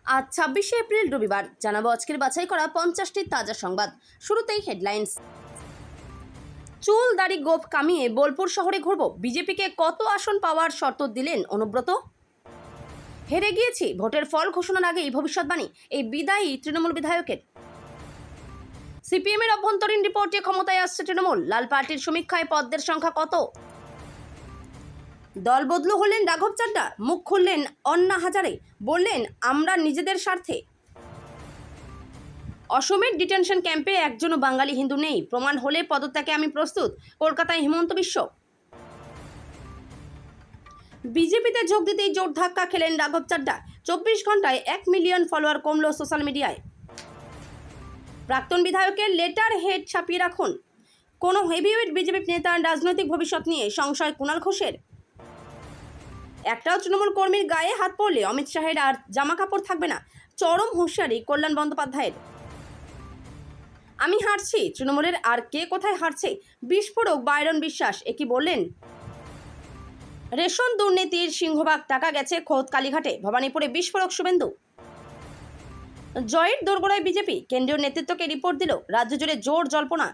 আজ 26শে এপ্রিল রবিবার জানাবো আজকের বাছাই করা 50টি তাজা সংবাদ। শুরুতেই হেডলাইন্স। চুল দাড়ি গোঁফ কামিয়ে বোলপুর শহরে ঘুরব, বিজেপিকে কত আসন পাওয়ার শর্ত দিলেন অনুব্রত। হেরে গিয়েছি, ভোটের ফল ঘোষণার আগেই ভবিষ্যৎবাণী এই বিদায়ী তৃণমূল বিধায়কের। সিপিএমের অভ্যন্তরীণ রিপোর্টে ক্ষমতায় আসছে তৃণমূল, লাল পার্টির সমীক্ষায় পদ্মের সংখ্যা কত। দল বদলু হলেন রাঘব চাড্ডা, মুখ খুললেন অন্না হাজারে, বললেন আমরা নিজেদের স্বার্থে। অসমের ডিটেনশন ক্যাম্পে একজনও বাঙালি হিন্দু নেই, প্রমাণ হলে পদত্যাগে আমি প্রস্তুত, কলকাতায় হিমন্ত বিশ্ব। বিজেপিতে যোগ দিতেই জোর ধাক্কা খেলেন রাঘব চাড্ডা, 24 ঘন্টায় 1 মিলিয়ন ফলোয়ার কমল সোশ্যাল মিডিয়ায়। প্রাক্তন বিধায়কের লেটার হেড ছাপিয়ে রাখুন, কোনো হেভিওয়েট বিজেপি নেতার রাজনৈতিক ভবিষ্যৎ নিয়ে সংশয় কুণাল ঘোষের। একটাও তৃণমূল কর্মীর গায়ে হাত পড়লে অমিত শাহের আর জামা কাপড় থাকবে না, চরম হুঁশিয়ারি কল্যাণ বন্দ্যোপাধ্যায়ের। আমি হারছি, তৃণমূলের আর কে কোথায় হারছে, বিস্ফোরক বাইরন বিশ্বাস একই বললেন। রেশন দুর্নীতির সিংহভাগ টাকা গেছে খোদ কালীঘাটে, ভবানীপুরে বিস্ফোরক শুভেন্দু। জয়ের দোরগোড়ায় বিজেপি, কেন্দ্রীয় নেতৃত্বকে রিপোর্ট দিল, রাজ্য জুড়ে জোর জল্পনা।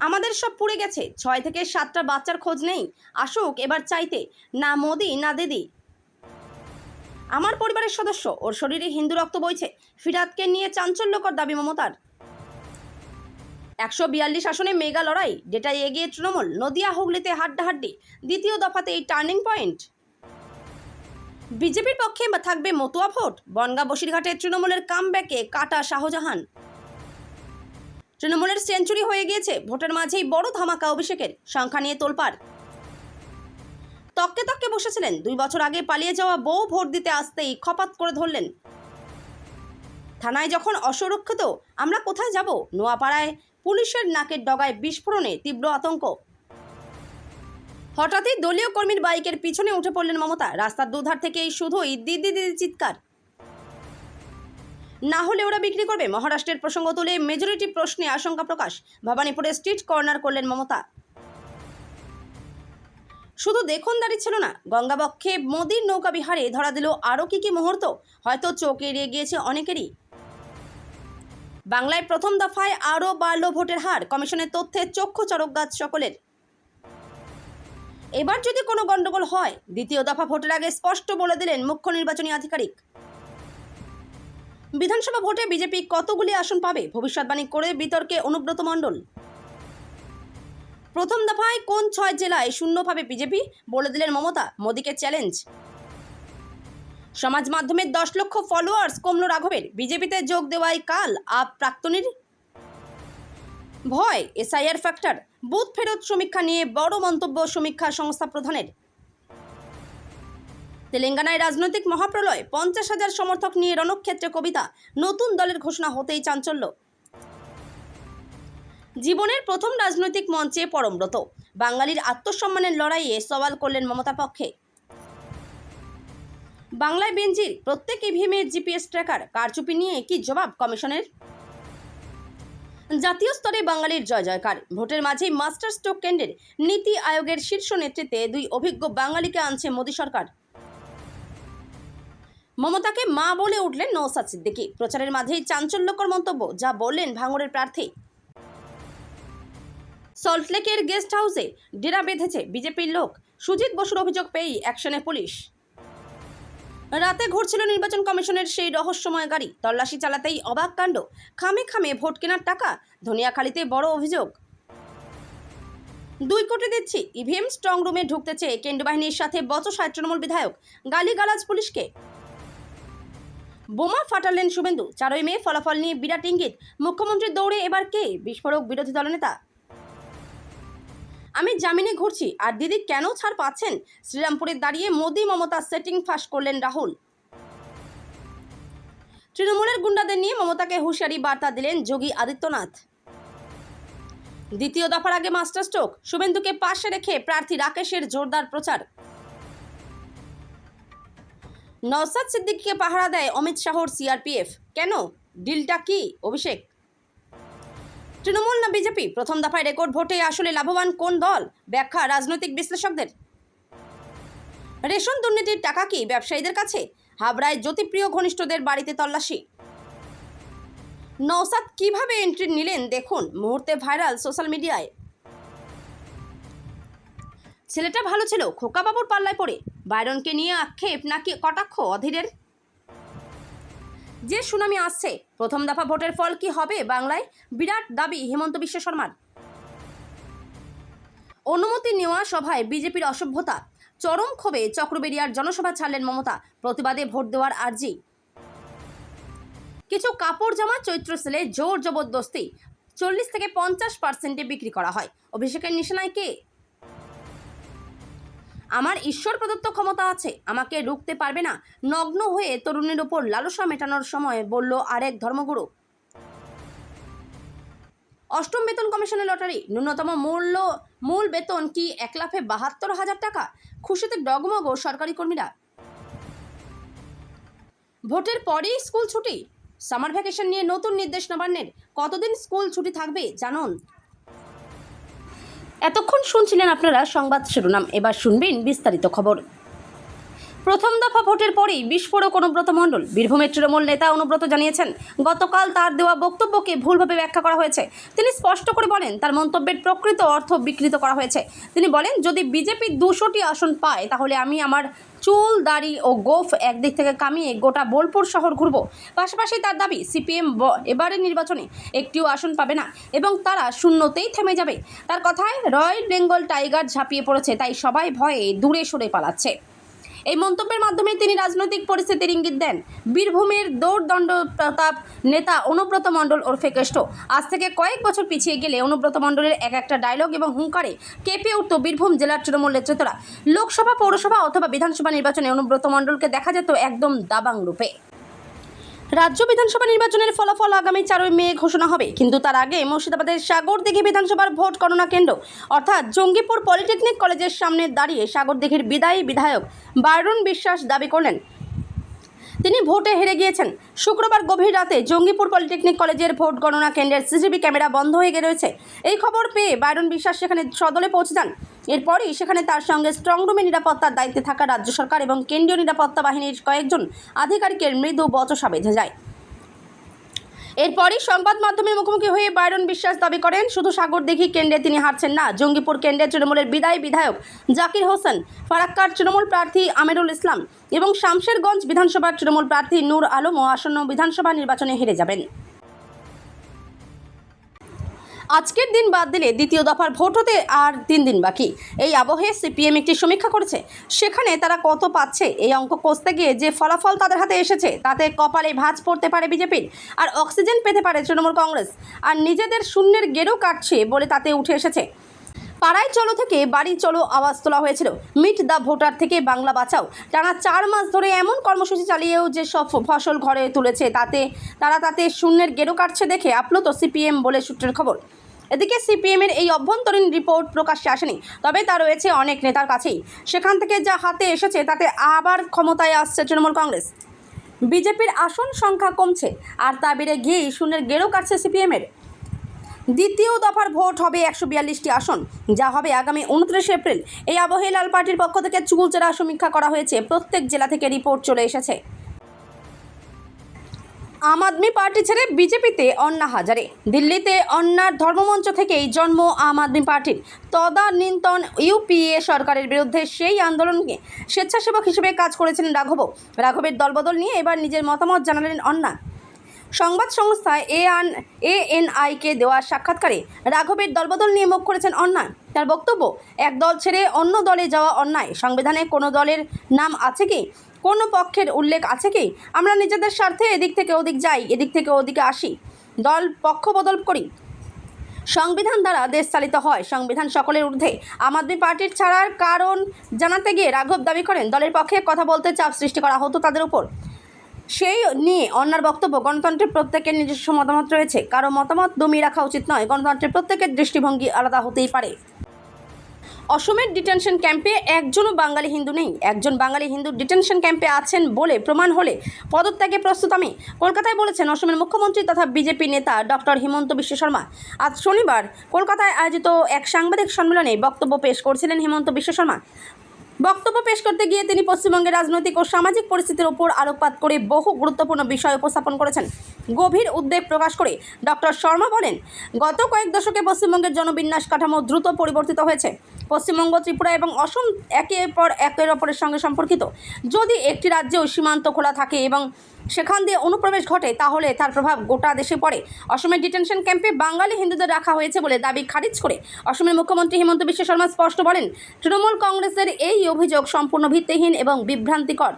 আমাদের সব পুড়ে গেছে, 6 থেকে 7টা বাচ্চার খোঁজ নেই, আসুক এবার চাইতে, না মোদি না দিদি। আমার পরিবারের সদস্য, ওর শরীরে হিন্দু রক্ত বইছে, ফিরাতকে নিয়ে চাঞ্চল্যকর দাবি মমতার। 142 আসনে মেগা লড়াই, ডেটায় এগিয়ে তৃণমূল, নদিয়া হুগলিতে হাড্ডাহাড্ডি, দ্বিতীয় দফাতে এই টার্নিং পয়েন্ট। বিজেপির পক্ষে থাকবে মতুয়া ভোট, বনগাঁ বসিরঘাটে তৃণমূলের কামব্যাকে কাটা শাহজাহান। তৃণমূলের সেঞ্চুরি হয়ে গিয়েছে, ভোটের মাঝেই বড় ধামাকা অভিষেকের, সংখ্যা নিয়ে তোলপাড়। তককে তককে বসেছিলেন, 2 বছর আগে পালিয়ে যাওয়া বউ ভোট দিতে আসতেই খপাত করে ধরলেন। থানায় যখন অসুরক্ষিত, আমরা কোথায় যাব, নোয়াপাড়ায় পুলিশের নাকের ডগায় বিস্ফোরণে তীব্র আতঙ্ক। হঠাৎই দলীয় কর্মীর বাইকের পিছনে উঠে পড়লেন মমতা, রাস্তার দুধার থেকেই শুধুই দিদি দিদি চিৎকার। না হলে ওরা বিক্রি করবে, মহারাষ্ট্রের প্রসঙ্গ তুলে মেজরিটি প্রশ্নে আশঙ্কা প্রকাশ, ভবানীপুরে স্ট্রিট কর্নার করলেন মমতা। শুধু দেখুন দাঁড়িয়ে ছিল না, গঙ্গাবক্ষে মোদির নৌকা বিহারে ধরা দিল আরও কি মুহূর্ত, হয়তো চোখ এড়িয়ে গিয়েছে অনেকেরই। বাংলায় প্রথম দফায় আরও বাড়ল ভোটের হার, কমিশনের তথ্যে চক্ষু চড়ক গাছ সকলের। এবার যদি কোনো গন্ডগোল হয়, দ্বিতীয় দফা ভোটের আগে স্পষ্ট বলে দিলেন মুখ্য নির্বাচনী আধিকারিক। বিধানসভা ভোটে বিজেপি কতগুলি আসন পাবে, ভবিষ্যৎবাণী করে বিতর্কে অনুব্রত মণ্ডল। প্রথম দফায় কোন 6 জেলায় শূন্য পাবে বিজেপি, বলে দিলেন মমতা, মোদীকে চ্যালেঞ্জ। সমাজ মাধ্যমে 10 লক্ষ ফলোয়ার্স কমল রাঘবের, বিজেপিতে যোগ দেওয়ায় কাল আপ প্রাক্তনীর ভয়, এসআইআর ফ্যাক্টর, বুথ ফেরত সমীক্ষা নিয়ে বড় মন্তব্য সমীক্ষা সংস্থা প্রধানের। তেলেঙ্গানায় রাজনৈতিক মহাপ্রলয়, 50,000 সমর্থক নিয়ে রণক্ষেত্রে কবিতা, নতুন দলের ঘোষণা হতেই চাঞ্চল্য। জীবনের প্রথম রাজনৈতিক মঞ্চে পরমব্রত, বাঙালির আত্মসম্মানের লড়াইয়ে সওয়াল করলেন মমতার পক্ষে। বাংলায় বেঞ্জির, প্রত্যেক ইভিএমের জিপিএস ট্র্যাকার, কারচুপি নিয়ে কি জবাব কমিশনের। জাতীয় স্তরে বাঙালির জয় জয়কার, ভোটের মাঝেই মাস্টার স্ট্রোক কেন্দ্রের, নীতি আয়োগের শীর্ষ নেতৃত্বে 2 অভিজ্ঞ বাঙালিকে আনছে মোদী সরকার। মমতাকে মা বলে উঠলেন নওশাদ সিদ্দিকী, প্রচারের মাঝেই চাঞ্চল্যকর মন্তব্য, যা বললেন ভাঙড়ের প্রার্থী। সল্টলেকের গেস্ট হাউসে ডেরা বেঁধেছে বিজেপির লোক, সুজিত বসুর অভিযোগ পেয়েই অ্যাকশনে পুলিশ। রাতে ঘুরছিল নির্বাচন কমিশনের সেই রহস্যময় গাড়ি, তল্লাশি চালাতেই অবাক কাণ্ড, খামে খামে ভোট কেনার টাকা, ধনিয়াখালীতে বড় অভিযোগ। 2 কোটি দিচ্ছি, ইভিএম স্ট্রং রুমে ঢুকতে চেয়ে কেন্দ্রীয় বাহিনীর সাথে বচসায় তৃণমূল বিধায়ক, গালিগালাজ পুলিশকে। বোমা ফাটালেন শুভেন্দু, 4ই মে ফলাফল নিয়ে বিরাট ইঙ্গিত, মুখ্যমন্ত্রীর দৌড়ে এবার কে, বিস্ফোরক বিরোধী দলনেতা। আমি জামিনে ঘুরছি, আর দিদি কেন ছাড় পাচ্ছেন, শ্রীরামপুরে দাঁড়িয়ে মোদি মমতা সেটিং ফাঁস করলেন রাহুল। তৃণমূলের গুন্ডাদের নিয়ে মমতাকে হুঁশিয়ারি বার্তা দিলেন যোগী আদিত্যনাথ। দ্বিতীয় দফার আগে মাস্টার স্ট্রোক, শুভেন্দুকে পাশে রেখে প্রার্থী রাকেশের জোরদার প্রচার। নওশাদ সিদ্দিকীকে পাহারা দেয় অমিত শাহর সিআরপিএফ, কেন, ডিলটা কি অভিষেক। তৃণমূল না বিজেপি, প্রথম দফায় রেকর্ড ভোটে আসলে লাভবান কোন দল, ব্যাখ্যা রাজনৈতিক বিশ্লেষকদের। রেশন দুর্নীতির টাকা কি ব্যবসায়ীদের কাছে, হাবড়ায় জ্যোতিপ্রিয় ঘনিষ্ঠদের বাড়িতে তল্লাশি। নওশাদ কিভাবে এন্ট্রি নিলেন দেখুন, মুহূর্তে ভাইরাল সোশ্যাল মিডিয়ায়। ছেলেটা ভালো ছিল, খোকাবাবুর পাল্লায় পড়ে। বাইরনকে নিয়ে আক্ষেপ নাকি কটাক্ষ অধীরের? যে সুনামি আসছে, প্রথম দফা ভোটের ফল কি হবে বাংলায়? বিরাট দাবি হিমন্ত বিশ্ব শর্মার। অনুমতি নেওয়া সভায় বিজেপির অসভ্যতা, চরম ক্ষোভে চক্রবেড়িয়ার জনসভা ছাড়লেন মমতা, প্রতিবাদে ভোট দেওয়ার আর্জি। কিছু কাপড় জামা চৈত্র সেলে জোর জবরদস্তি 40 থেকে 50% বিক্রি করা হয়। অভিষেকের নিশানায় কে? আমার ঈশ্বর প্রদত্ত ক্ষমতা আছে, আমাকে রুখতে পারবে না, নগ্ন হয়ে তরুণের ওপর লালসা মেটানোর সময় বলল আরেক ধর্মগুরু। অষ্টম বেতন কমিশনের লটারি, ন্যূনতম মূল বেতন কি 1,72,000 টাকা? খুশিতে ডগমগ সরকারি কর্মীরা। ভোটের পরেই স্কুল ছুটি, সামার ভ্যাকেশন নিয়ে নতুন নির্দেশ নবান্নের। কতদিন স্কুল ছুটি থাকবে জানুন। এতক্ষণ শুনছিলেন আপনারা সংবাদ শিরোনাম, এবার শুনবেন বিস্তারিত খবর। প্রথম দফা ভোটের পরেই বিস্ফোরক অনুব্রত মণ্ডল। বীরভূমের তৃণমূল নেতা অনুব্রত জানিয়েছেন, গতকাল তার দেওয়া বক্তব্যকে ভুলভাবে ব্যাখ্যা করা হয়েছে। তিনি স্পষ্ট করে বলেন, তার মন্তব্যের প্রকৃত অর্থ বিকৃত করা হয়েছে। তিনি বলেন, যদি বিজেপি 200টি আসন পায় তাহলে আমি আমার চুল, দাড়ি ও গোঁফ একদিক থেকে কামিয়ে গোটা বোলপুর শহর ঘুরব। পাশাপাশি তার দাবি, সিপিএম এবারের নির্বাচনে একটিও আসন পাবে না এবং তারা শূন্যতেই থেমে যাবে। তার কথায়, রয়্যাল বেঙ্গল টাইগার ঝাঁপিয়ে পড়েছে, তাই সবাই ভয়ে দূরে সরে পালাচ্ছে। এই মন্তব্যের মাধ্যমে তিনি রাজনৈতিক পরিস্থিতির ইঙ্গিত দেন। বীরভূমের দৌড়দণ্ড প্রতাপ নেতা অনুব্রত মণ্ডল ওরফে কেষ্ট আজ থেকে কয়েক বছর পিছিয়ে গেলে অনুব্রত মণ্ডলের এক একটা ডায়লগ এবং হুঙ্কারে কেঁপে উঠত বীরভূম জেলার তৃণমূল নেতৃত্বরা। লোকসভা, পৌরসভা অথবা বিধানসভা নির্বাচনে অনুব্রত মণ্ডলকে দেখা যেত একদম দাবাং রূপে। রাজ্য বিধানসভা নির্বাচনের ফলাফল আগামী 4 মে ঘোষণা হবে, কিন্তু তার আগে মুর্শিদাবাদের সাগরদিঘি বিধানসভার ভোট গণনা কেন্দ্র অর্থাৎ জঙ্গিপুর পলিটেকনিক কলেজের সামনে দাঁড়িয়ে সাগরদিঘির বিদায়ী বিধায়ক বাইরন বিশ্বাস দাবি করলেন তিনি ভোটে হেরে গিয়েছেন। শুক্রবার গভীর রাতে জঙ্গিপুর পলিটেকনিক কলেজের ভোট গণনা কেন্দ্রের সিসিটিভি ক্যামেরা বন্ধ হয়ে রয়েছে। এই খবর পেয়ে বাইরন বিশ্বাস সেখানে সদলে পৌঁছে যান। এরপরই সেখানে তার সঙ্গে স্ট্রং রুমে নিরাপত্তার দায়িত্বে থাকা রাজ্য সরকার এবং কেন্দ্রীয় নিরাপত্তা বাহিনীর কয়েকজন আধিকারিকের মৃদু বচসা বেঁধে যায়। এরপরই সংবাদ মাধ্যমের মুখোমুখি হয়ে বাইরন বিশ্বাস দাবি করেন, শুধু সাগরদিঘি কেন্দ্রে তিনি হারছেন না, জঙ্গিপুর কেন্দ্রে তৃণমূলের বিদায়ী বিধায়ক জাকির হোসেন, ফারাক্কার তৃণমূল প্রার্থী আমিরুল ইসলাম এবং শামশেরগঞ্জ বিধানসভার তৃণমূল প্রার্থী নূর আলমও আসন্ন বিধানসভা নির্বাচনে হেরে যাবেন। আজকের দিন বাদ দিলে দ্বিতীয় দফার ভোট হতে আর 3 দিন বাকি। এই আবহে সিপিএম একটি সমীক্ষা করেছে, সেখানে তারা কত পাচ্ছে এই অঙ্ক কষতে গিয়ে যে ফলাফল তাদের হাতে এসেছে তাতে কপালে ভাঁজ পড়তে পারে বিজেপির, আর অক্সিজেন পেতে পারে তৃণমূল কংগ্রেস, আর নিজেদের শূন্যের গেরো কাটছে বলে তাতে উঠে এসেছে। পাড়ায় চলো থেকে বাড়ি চলো আওয়াজ তোলা হয়েছিল, মিট দ্য ভোটার থেকে বাংলা বাঁচাও। টানা 4 মাস ধরে এমন কর্মসূচি চালিয়েও যে সব ফসল ঘরে তুলেছে তাতে শূন্যের গেরো কাটছে দেখে আপ্লুত সিপিএম বলে সূত্রের খবর। এদিকে সিপিএমের এই অভ্যন্তরীণ রিপোর্ট প্রকাশ্যে আসেনি, তবে তা রয়েছে অনেক নেতার কাছেই। সেখান থেকে যা হাতে এসেছে তাতে আবার ক্ষমতায় আসছে তৃণমূল কংগ্রেস। বিজেপির আসন সংখ্যা কমছে আর তা বেড়ে গিয়েই শূন্যের গেরো কাটছে সিপিএমের। দ্বিতীয় দফার ভোট হবে 142টি আসন, যা হবে আগামী 29 এপ্রিল। এই আবহে লাল পার্টির পক্ষ থেকে চুলচেরা সমীক্ষা করা হয়েছে, প্রত্যেক জেলা থেকে রিপোর্ট চলে এসেছে। আম আদমি পার্টি ছেড়ে বিজেপিতে অন্না হাজারে। দিল্লিতে অন্নার ধর্মমঞ্চ থেকেই জন্ম আম আদমি পার্টির। তদানীন্তন ইউপিএ সরকারের বিরুদ্ধে সেই আন্দোলনকে স্বেচ্ছাসেবক হিসেবে কাজ করেছিলেন রাঘবের দলবদল নিয়ে এবার নিজের মতামত জানালেন অন্না। সংবাদ সংস্থা এএনআইকে দেওয়া সাক্ষাৎকারে রাঘবের দলবদল নিয়ে মুখ করেছেন অন্না। তার বক্তব্য, এক দল ছেড়ে অন্য দলে যাওয়া অন্যায়। সংবিধানে কোনো দলের নাম আছে কি, কোনো পক্ষের উল্লেখ আছে কি? আমরা নিজেদের স্বার্থে এদিক থেকে ওদিক যাই, এদিক থেকে ওদিকে আসি, দল পক্ষ বদল করি। সংবিধান দ্বারা দেশ চালিত হয়, সংবিধান সকলের ঊর্ধ্বে। আম আদমি পার্টির ছাড়ার কারণ জানাতে গিয়ে রাঘব দাবি করেন দলের পক্ষে কথা বলতে চাপ সৃষ্টি করা হতো তাদের উপর। সেই নিয়ে অন্যার বক্তব্য, গণতন্ত্রে প্রত্যেকের নিজস্ব মতামত রয়েছে, কারো মতামত দমিয়ে রাখা উচিত নয়। গণতন্ত্রে প্রত্যেকের দৃষ্টিভঙ্গি আলাদা হতেই পারে। অসমের ডিটেনশন ক্যাম্পে একজনও বাঙালি হিন্দু নেই। একজন বাঙালি হিন্দু ডিটেনশন ক্যাম্পে আছেন বলে প্রমাণ হলে পদত্যাগে প্রস্তুত আমি, কলকাতায় বলেছেন অসমের মুখ্যমন্ত্রী তথা বিজেপি নেতা ডক্টর হিমন্ত বিশ্ব শর্মা। আজ শনিবার কলকাতায় আয়োজিত এক সাংবাদিক সম্মেলনে বক্তব্য পেশ করছিলেন হিমন্ত বিশ্ব শর্মা। বক্তব্য পেশ করতে গিয়ে তিনি পশ্চিমবঙ্গের রাজনৈতিক ও সামাজিক পরিস্থিতির উপর আলোকপাত করে বহু গুরুত্বপূর্ণ বিষয় উপস্থাপন করেছেন। গভীর উদ্বেগ প্রকাশ করে ডক্টর শর্মা বলেন, গত কয়েক দশকে পশ্চিমবঙ্গের জনবিন্যাস কাঠামো দ্রুত পরিবর্তিত হয়েছে। পশ্চিমবঙ্গ, ত্রিপুরা এবং অসম একের অপরের সঙ্গে সম্পর্কিত। যদি একটি রাজ্যেও সীমান্ত খোলা থাকে এবং সেখান দিয়ে অনুপ্রবেশ ঘটে, তাহলে তার প্রভাব গোটা দেশে পড়ে। অসমের ডিটেনশন ক্যাম্পে বাঙালি হিন্দুদের রাখা হয়েছে বলে দাবি খারিজ করে অসমের মুখ্যমন্ত্রী হিমন্ত বিশ্ব শর্মা স্পষ্ট বলেন, তৃণমূল কংগ্রেসের এই অভিযোগ সম্পূর্ণ ভিত্তিহীন এবং বিভ্রান্তিকর।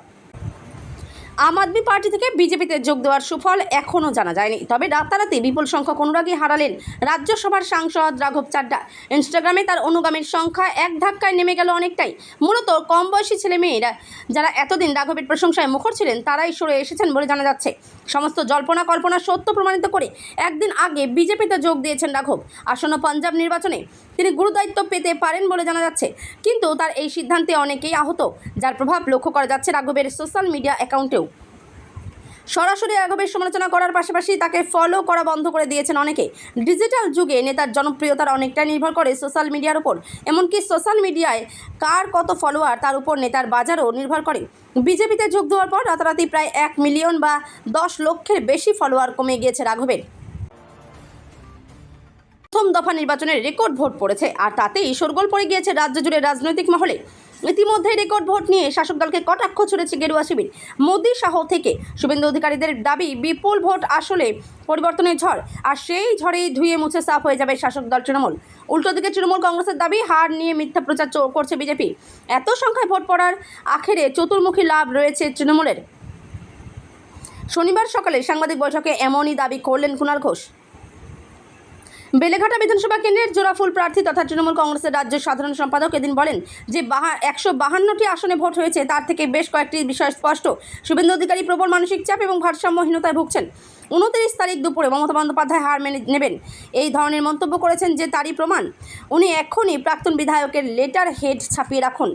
আম আদমি পার্টি থেকে বিজেপিতে যোগ দেওয়ার সুফল এখনও জানা যায়নি, তবে রাতারাতি বিপুল সংখ্যক অনুরাগী হারালেন রাজ্যসভার সাংসদ রাঘব চাড্ডা। ইনস্টাগ্রামে তার অনুগামীর সংখ্যা এক ধাক্কায় নেমে গেল অনেকটাই। মূলত কম বয়সী ছেলেমেয়েরা যারা এতদিন রাঘবের প্রশংসায় মুখর ছিলেন, তারাই সরে এসেছেন বলে জানা যাচ্ছে। সমস্ত জল্পনা কল্পনা সত্য প্রমাণিত করে একদিন আগে বিজেপিতে যোগ দিয়েছেন রাঘব। আসন্ন পাঞ্জাব নির্বাচনে তিনি গুরুদায়িত্ব পেতে পারেন বলে জানা যাচ্ছে, কিন্তু তার এই সিদ্ধান্তে অনেকেই আহত, যার প্রভাব লক্ষ্য করা যাচ্ছে রাঘবের সোশ্যাল মিডিয়া অ্যাকাউন্টেও। সরাসরি রাঘবের সমালোচনা করার পাশাপাশি তাকে ফলো করা বন্ধ করে দিয়েছেন অনেকে। ডিজিটাল যুগে নেতার জনপ্রিয়তার অনেকটাই নির্ভর করে সোশ্যাল মিডিয়ার উপর। এমনকি সোশ্যাল মিডিয়ায় কার কত ফলোয়ার তার উপর নেতার বাজারও নির্ভর করে। বিজেপিতে যোগ দেওয়ার পর রাতারাতি প্রায় 1 মিলিয়ন বা 10 লক্ষের বেশি ফলোয়ার কমে গিয়েছে রাঘবের। প্রথম দফা নির্বাচনের রেকর্ড ভোট পড়েছে, আর তাতেই শোরগোল পড়ে গিয়েছে রাজ্য জুড়ে রাজনৈতিক মহলে। ইতিমধ্যে রেকর্ড ভোট নিয়ে শাসক দলকে কটাক্ষ ছুড়েছে গেরুয়া শিবির। মোদি শাহ থেকে শুভেন্দু অধিকারীদের দাবি বিপুল ভোট আসলে পরিবর্তনের ঝড়, আর সেই ঝড়েই ধুয়ে মুছে সাফ হয়ে যাবে শাসক দল তৃণমূল। উল্টো দিকে তৃণমূল কংগ্রেসের দাবি হার নিয়ে মিথ্যা প্রচার করছে বিজেপি। এত সংখ্যায় ভোট পড়ার আখেরে চতুর্মুখী লাভ রয়েছে তৃণমূলের। শনিবার সকালে সাংবাদিক বৈঠকে এমনই দাবি করলেন কুণাল ঘোষ। বেলেঘাটা বিধানসভা কেন্দ্রের জোড়াফুল প্রার্থী তথা তৃণমূল কংগ্রেসের রাজ্য সাধারণ সম্পাদক এদিন বলেন যে 152টি আসনে ভোট হয়েছে, তার থেকে বেশ কয়েকটি বিষয় স্পষ্ট। শুভেন্দু অধিকারী প্রবল মানসিক চাপ এবং ভারসাম্যহীনতায় ভুগছেন। 29 তারিখ দুপুরে মমতা বন্দ্যোপাধ্যায় হার মেনে নেবেন, এই ধরনের মন্তব্য করেছেন, যে তারই প্রমাণ উনি এক্ষুনি প্রাক্তন বিধায়কের লেটার হেড ছাপিয়ে রাখুন।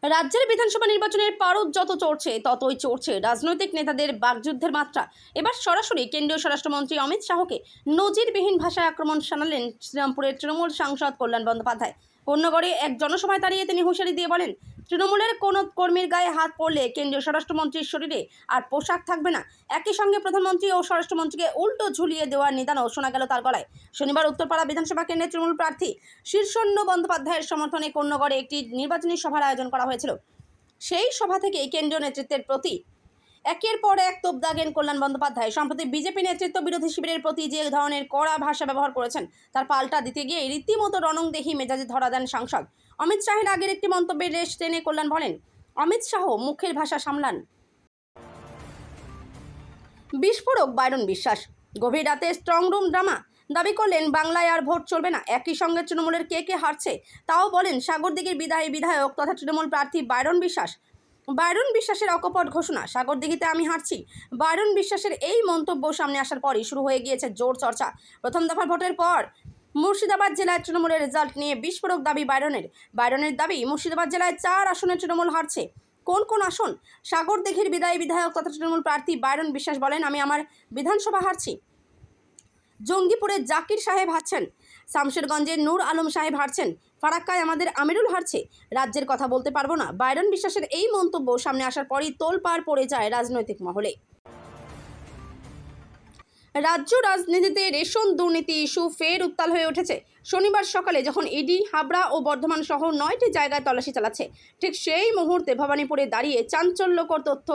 রাজ্যের বিধানসভা নির্বাচনের পারদ যত চড়ছে, ততই চড়ছে রাজনৈতিক নেতাদের বাকযুদ্ধের মাত্রা। এবার সরাসরি কেন্দ্রীয় স্বরাষ্ট্রমন্ত্রী অমিত শাহকে নজিরবিহীন ভাষায় আক্রমণ শানালেন শ্রীরামপুরের তৃণমূল সাংসদ কল্যাণ বন্দ্যোপাধ্যায়। কন্যাগড়ে এক জনসভায় দাঁড়িয়ে তিনি হুঁশিয়ারি দিয়ে বলেন, তৃণমূলের কোনো কর্মীর গায়ে হাত পড়লে কেন্দ্রীয় স্বরাষ্ট্রমন্ত্রীর শরীরে আর পোশাক থাকবে না। একই সঙ্গে প্রধানমন্ত্রী ও স্বরাষ্ট্রমন্ত্রীকে উল্টো ঝুলিয়ে দেওয়ার নিদানও শোনা গেল তার গলায়। শনিবার উত্তরপাড়া বিধানসভা কেন্দ্রের তৃণমূল প্রার্থী শীর্ষণ্য বন্দ্যোপাধ্যায়ের সমর্থনে কন্যাগড়ে একটি নির্বাচনী সভার আয়োজন করা হয়েছিল। সেই সভা থেকেই কেন্দ্রীয় নেতৃত্বের প্রতি একের পর এক তোপ দাগেন কল্যাণ বন্দ্যোপাধ্যায়। সম্প্রতি বিজেপি নেতৃত্ব বিরোধী শিবিরের প্রতি যে ধরনের কড়া ভাষা ব্যবহার করেছেন, তার পাল্টা দিতে গিয়ে রীতিমতো রণংদেহী মেজাজে ধরা দেন সাংসদ। অমিত শাহের আগের একটি মন্তব্যের রেশ টেনে কল্যাণ বলেন, অমিত শাহ মুখের ভাষা সামলান। বিস্ফোরক বাইরন বিশ্বাস, গভীর রাতে স্ট্রং রুম ড্রামা। দাবি করলেন বাংলায় আর ভোট চলবে না। একই সঙ্গে তৃণমূলের কে হারছে তাও বলেন সাগরদিঘির বিধায়ক তথা তৃণমূল প্রার্থী বাইরন বিশ্বাস। বাইরন বিশ্বাসের অকপট ঘোষণা, সাগরদিঘিতে আমি হারছি। বাইরন বিশ্বাসের এই মন্তব্য সামনে আসার পরই শুরু হয়ে গিয়েছে জোর চর্চা। প্রথম দফার ভোটের পর মুর্শিদাবাদ জেলায় তৃণমূলের রেজাল্ট নিয়ে বিস্ফোরক দাবি বাইরনের দাবি, মুর্শিদাবাদ জেলায় 4 আসনে তৃণমূল হারছে। কোন কোন আসন? সাগরদিঘির বিধায়ক তথা তৃণমূল প্রার্থী বাইরন বিশ্বাস বলেন, আমি আমার বিধানসভা হারছি। জঙ্গিপুরে জাকির সাহেব হারছেন, শামশেরগঞ্জের নূর আলম সাহেব হারছেন, ফারাক্কায় আমাদের আমিরুল হারছে। রাজ্যের কথা বলতে পারবো না। বাইরন বিশ্বাসের এই মন্তব্য সামনে আসার পরই তোলপাড় পড়ে যায় রাজনৈতিক মহলে। রাজ্য রাজনীতিতে রেশন দুর্নীতি ইস্যু ফের উত্তাল হয়ে উঠেছে। শনিবার সকালে যখন ইডি হাবড়া ও বর্ধমান সহ 9টি জায়গায় তল্লাশি চালাচ্ছে, ঠিক সেই মুহূর্তে ভবানীপুরে দাঁড়িয়ে চাঞ্চল্যকর তথ্য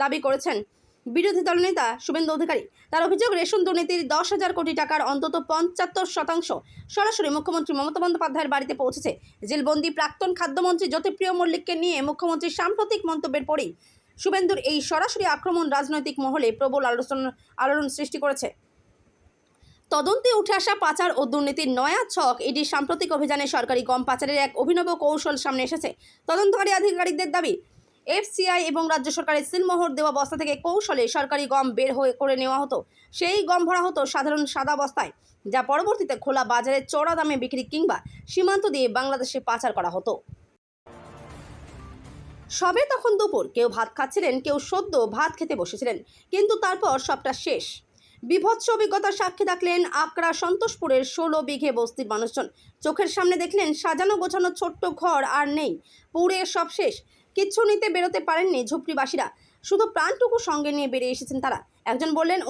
দাবি করেছেন বিরোধী দলনেতা শুভেন্দু অধিকারী। তার অভিযোগ, রেশন দুর্নীতির 10,000 কোটি টাকার অন্তত 75% সরাসরি মুখ্যমন্ত্রী মমতা বন্দ্যোপাধ্যায়ের বাড়িতে পৌঁছেছে। জেলবন্দি প্রাক্তন খাদ্যমন্ত্রী জ্যোতিপ্রিয় মল্লিককে নিয়ে মুখ্যমন্ত্রীর সাম্প্রতিক মন্তব্যের পরেই শুভেন্দুর এই সরাসরি আক্রমণ রাজনৈতিক মহলে প্রবল আলোড়ন সৃষ্টি করেছে। তদন্তে উঠে আসা পাচার ও দুর্নীতির নয়া ছক, ইডির সাম্প্রতিক অভিযানে সরকারি গম পাচারের এক অভিনব কৌশল সামনে এসেছে। তদন্তকারী আধিকারিকদের দাবি, এফসিআই এবং রাজ্য সরকারের সিলমোহর দেওয়া বস্তা থেকে কৌশলে সরকারি গম বের করে নেওয়া হতো। সেই গম ভরা হতো সাধারণ সাদা বস্তায়, যা পরবর্তীতে খোলা বাজারে চড়া দামে বিক্রি কিংবা সীমান্ত দিয়ে বাংলাদেশে পাচার করা হতো। সবে তখন দুপুর, কেউ ভাত খাচ্ছিলেন, কেউ সদ্য ভাত খেতে বসেছিলেন, কিন্তু তারপর সবটা শেষ। বিভৎস অভিজ্ঞতার সাক্ষী থাকলেন আকরা সন্তোষপুরের 16 বিঘে বস্তির মানুষজন। চোখের সামনে দেখলেন সাজানো গোছানো ছোট্ট ঘর আর নেই, পুড়ে সব শেষ। কিচ্ছু নিতে বেরোতে পারেননি ঝুপড়িবাসীরা, শুধু প্রাণটুকু সঙ্গে নিয়ে বেরিয়ে এসেছেন তারা। একজন বললেন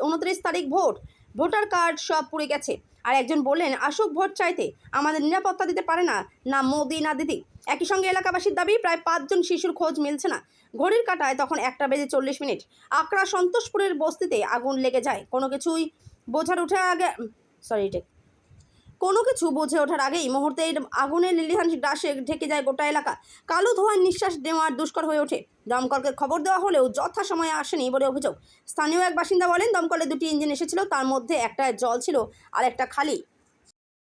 29 তারিখ ভোট, ভোটার কার্ড সব পুড়ে গেছে। আর একজন বললেন আসুক ভোট চাইতে, আমাদের নিরাপত্তা দিতে পারে না, না মোদি না দিদি। একই সঙ্গে এলাকাবাসীর দাবি প্রায় 5 জন শিশুর খোঁজ মিলছে না। ঘড়ির কাঁটায় তখন 1:40 আকরা সন্তোষপুরের বস্তিতে আগুন লেগে যায়। কোনো কিছু বুঝে ওঠার আগেই মুহূর্তেই আগুনের লিলিহান গ্রাসে ঢেকে যায় গোটা এলাকা। কালো ধোঁয়ায় নিঃশ্বাস নেওয়ার দুষ্কর হয়ে ওঠে। দমকলকে খবর দেওয়া হলেও যথাসময়ে আসেনি বলে অভিযোগ। স্থানীয় এক বাসিন্দা বলেন দমকলে 2টি ইঞ্জিন এসেছিল, তার মধ্যে একটা জল ছিল আর একটা খালি।